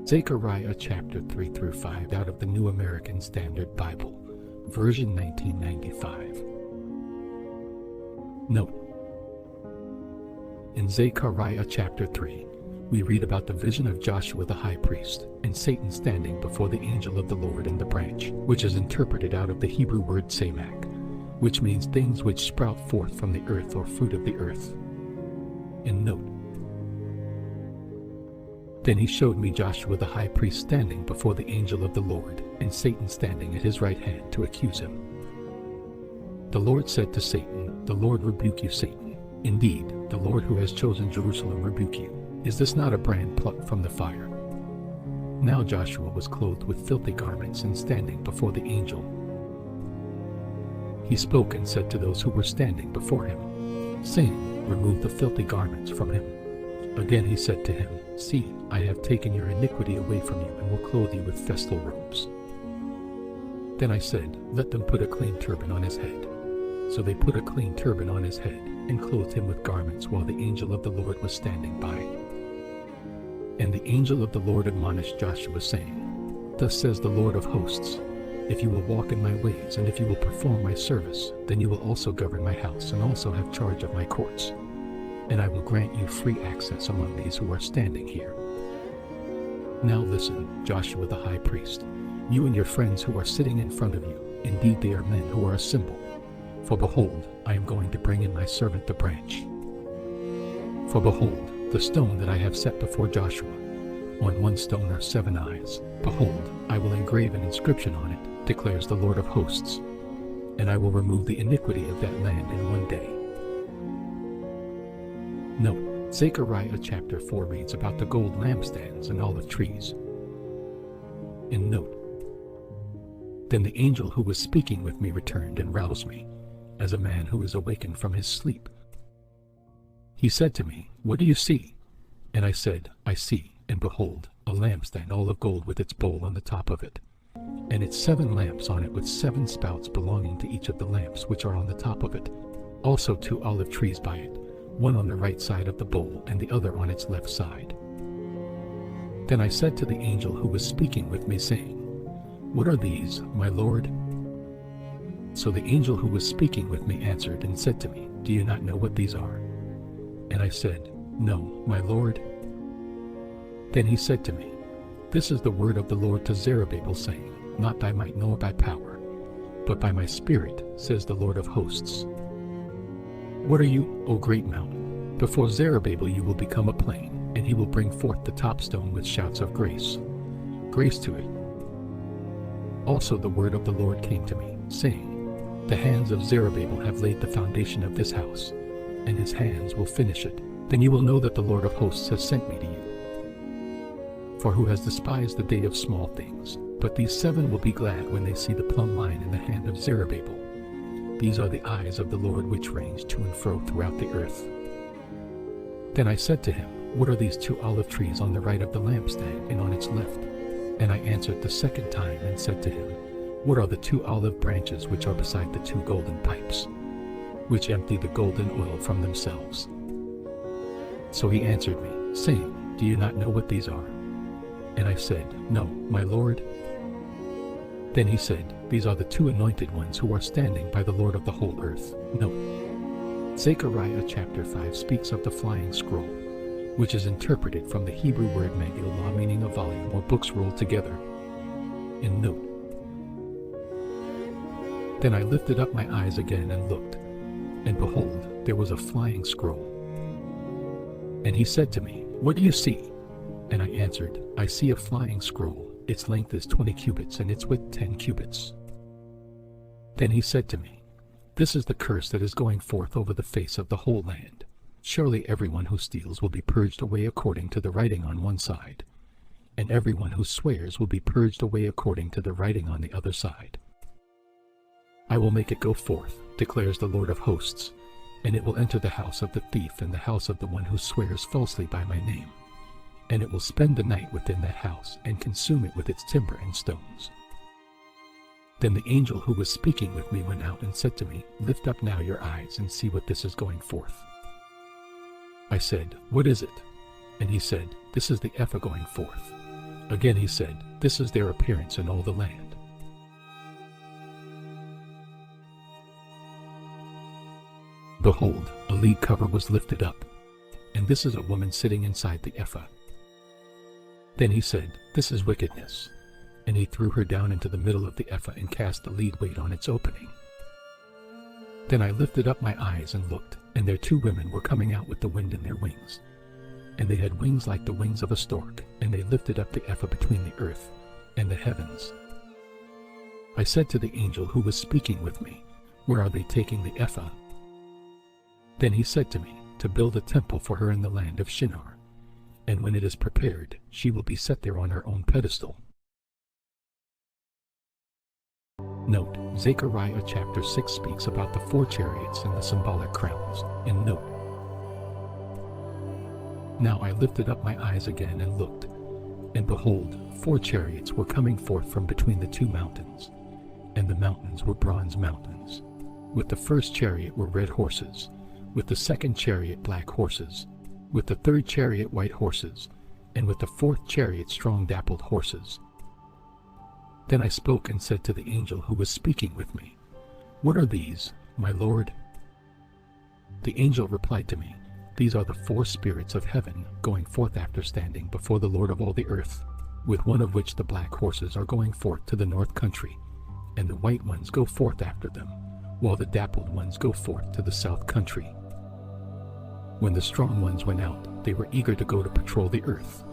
Zechariah Chapter 3 through 5 out of the New American Standard Bible, version 1995. Note: in Zechariah Chapter 3, we read about the vision of Joshua the high priest and Satan standing before the angel of the Lord in the branch, which is interpreted out of the Hebrew word samak, which means things which sprout forth from the earth or fruit of the earth. And note: then he showed me Joshua the high priest standing before the angel of the Lord, and Satan standing at his right hand to accuse him. The Lord said to Satan, "The Lord rebuke you, Satan. Indeed, the Lord who has chosen Jerusalem rebuke you. Is this not a brand plucked from the fire?" Now Joshua was clothed with filthy garments and standing before the angel. He spoke and said to those who were standing before him, saying, "Remove the filthy garments from him." Again he said to him, "See, I have taken your iniquity away from you and will clothe you with festal robes." Then I said, "Let them put a clean turban on his head." So they put a clean turban on his head and clothed him with garments while the angel of the Lord was standing by. And the angel of the Lord admonished Joshua, saying, "Thus says the Lord of hosts, if you will walk in my ways and if you will perform my service, then you will also govern my house and also have charge of my courts. And I will grant you free access among these who are standing here. Now listen, Joshua the high priest, you and your friends who are sitting in front of you, indeed they are men who are a symbol. For behold, I am going to bring in my servant the branch. For behold, the stone that I have set before Joshua, on one stone are 7 eyes. Behold, I will engrave an inscription on it, declares the Lord of hosts, and I will remove the iniquity of that land in one day." Note: Zechariah chapter 4 reads about the gold lampstands and olive trees. And note: then the angel who was speaking with me returned and roused me, as a man who is awakened from his sleep. He said to me, "What do you see?" And I said, "I see, and behold, a lampstand all of gold with its bowl on the top of it, and its 7 lamps on it with 7 spouts belonging to each of the lamps which are on the top of it. Also 2 olive trees by it, one on the right side of the bowl and the other on its left side." Then I said to the angel who was speaking with me, saying, "What are these, my Lord?" So the angel who was speaking with me answered and said to me, "Do you not know what these are?" And I said, "No, my Lord." Then he said to me, "This is the word of the Lord to Zerubbabel, saying, Not by might nor by power, but by my Spirit, says the Lord of hosts. What are you, O great mountain? Before Zerubbabel you will become a plain, and he will bring forth the top stone with shouts of grace. Grace to it." Also the word of the Lord came to me, saying, "The hands of Zerubbabel have laid the foundation of this house, and his hands will finish it. Then you will know that the Lord of hosts has sent me to you. For who has despised the day of small things? But these 7 will be glad when they see the plumb line in the hand of Zerubbabel. These are the eyes of the Lord which range to and fro throughout the earth." Then I said to him, "What are these 2 olive trees on the right of the lampstand and on its left?" And I answered the second time and said to him, "What are the 2 olive branches which are beside the 2 golden pipes, which empty the golden oil from themselves?" So he answered me, saying, "Do you not know what these are?" And I said, "No, my Lord." Then he said, "These are the 2 anointed ones who are standing by the Lord of the whole earth." Note: Zechariah chapter 5 speaks of the flying scroll, which is interpreted from the Hebrew word megillah, meaning a volume or books rolled together. And note: then I lifted up my eyes again and looked, and behold, there was a flying scroll. And he said to me, "What do you see?" And I answered, "I see a flying scroll. Its length is 20 cubits and its width 10 cubits. Then he said to me, "This is the curse that is going forth over the face of the whole land. Surely everyone who steals will be purged away according to the writing on one side, and everyone who swears will be purged away according to the writing on the other side. I will make it go forth, declares the Lord of hosts, and it will enter the house of the thief and the house of the one who swears falsely by my name. And it will spend the night within that house and consume it with its timber and stones." Then the angel who was speaking with me went out and said to me, "Lift up now your eyes and see what this is going forth." I said, "What is it?" And he said, "This is the ephah going forth. Again he said, "This is their appearance in all the land." Behold, a lead cover was lifted up, and this is a woman sitting inside the ephah. Then he said, "This is wickedness." And he threw her down into the middle of the ephah and cast the lead weight on its opening. Then I lifted up my eyes and looked, and there 2 women were coming out with the wind in their wings. And they had wings like the wings of a stork, and they lifted up the ephah between the earth and the heavens. I said to the angel who was speaking with me, "Where are they taking the ephah?" Then he said to me, "To build a temple for her in the land of Shinar, and when it is prepared, she will be set there on her own pedestal." Note, Zechariah chapter 6 speaks about the 4 chariots and the symbolic crowns. And note, now I lifted up my eyes again and looked, and behold, 4 chariots were coming forth from between the 2 mountains, and the mountains were bronze mountains. With the first chariot were red horses, with the second chariot black horses, with the third chariot white horses, and with the 4th chariot strong dappled horses. Then I spoke and said to the angel who was speaking with me, "What are these, my Lord?" The angel replied to me, "These are the 4 spirits of heaven going forth after standing before the Lord of all the earth, with one of which the black horses are going forth to the north country, and the white ones go forth after them, while the dappled ones go forth to the south country." When the strong ones went out, they were eager to go to patrol the earth.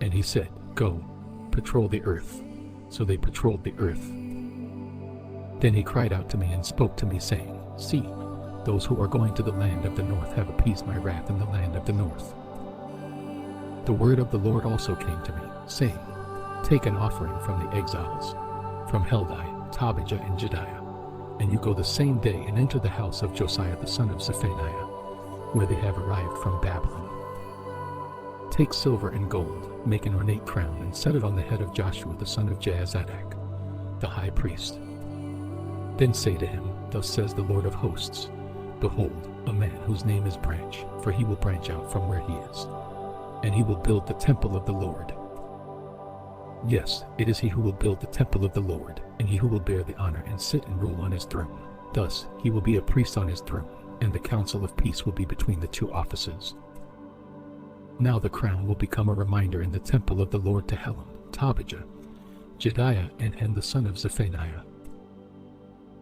And he said, "Go, patrol the earth." So they patrolled the earth. Then he cried out to me and spoke to me, saying, "See, those who are going to the land of the north have appeased my wrath in the land of the north." The word of the Lord also came to me, saying, "Take an offering from the exiles, from Heldai, Tobijah, and Jediah, and you go the same day and enter the house of Josiah the son of Zephaniah, where they have arrived from Babylon. Take silver and gold, make an ornate crown, and set it on the head of Joshua the son of Jehozadak, the high priest. Then say to him, Thus says the Lord of hosts, Behold, a man whose name is Branch, for he will branch out from where he is, and he will build the temple of the Lord. Yes, it is he who will build the temple of the Lord, and he who will bear the honor and sit and rule on his throne. Thus he will be a priest on his throne, and the council of peace will be between the 2 offices. Now the crown will become a reminder in the temple of the Lord to Helam, Tobijah, Jediah, and the son of Zephaniah.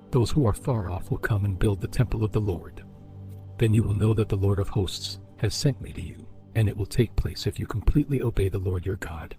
Those who are far off will come and build the temple of the Lord. Then you will know that the Lord of hosts has sent me to you, and it will take place if you completely obey the Lord your God.